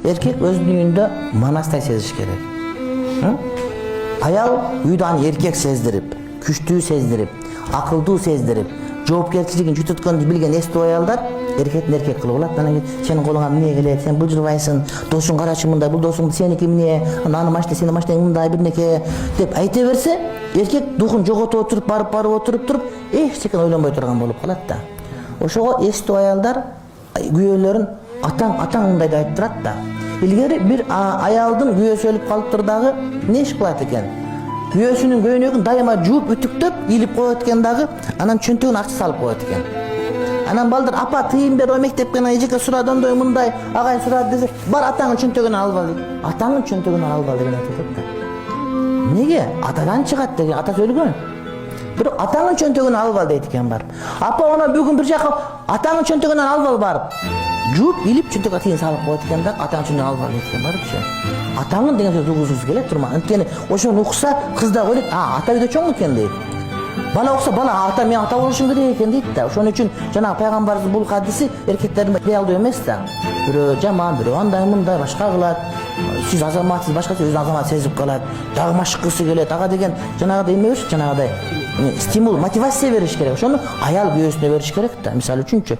Erkek özünün uyunda manasтай seziş gerek. Ayal uydan erkek sezdirip, күчтүү sezdirip, akıldığı sezdirip, жоопкерчилигин жүтөткөндү билген эстүү аялдар эркектин эркек кылып алат. Анан сенин колуңа эмне келет, сен былжырбайсың, досуң карачы мындай, бул досуң сеники эмне, аны машина, сенин машинаң мындай бирнеке деп айта берсе, эркек духун жоготуп отуруп, барып отуруп туруп, эч нерсени ойлонбой турган болуп калат да. Ошого эстүү аялдар күйөөлөрүн атаң мындай деп айтып турат да. Илгери бир аялдын күйөөсү өлүп калыптыр дагы эмне иш кылат экен? Күйөөсүнүн көйнөгүн дайыма жууп үтүктөп илип коет экен дагы, анан чөнтөгүнө акча салып коет экен. Анан балдар апа тыйын бер, мектепке эжеке сурады, ондой мындай, агай сурады десе, бар атаңын чөнтөгүнөн алып ал дейт. Атаңын чөнтөгүнөн алып ал деген айтылат да. Неге? Атадан чыгат деген, атасы өлгөн. Бирок атаңын чөнтөгүнөн алып ал дейт экен барып. Апа ана бүгүн бир жака атаңын чөнтөгүнөн алып ал барып. Жууп илип чөнтөгкө тыйын салып коет экен да, атаңын чөнтөгүнөн алып ал дейт экен барыпчы. Атаңын деген сөз угузусуз келет турма. Анткени ошону укса кыз да ойлойт, ата үйдө чоң экен дейт. Бала укса бала ата мен ата болушум керек экен дейт да. Ошон үчүн жана пайгамбарыбыз бул хадиси эркектердин реалдуу эмес да. Бирөө жаман, бирөө андай мындай башка кылат. Сиз азаматсыз, башкача өзүн азамат сезип калат. Дагы машыккысы келет. Ага деген жанагыдай эме бериш, жанагыдай стимул, мотивация бериш керек. Ошону аял күйөөсүнө бериш керек да. Мисалы үчүнчү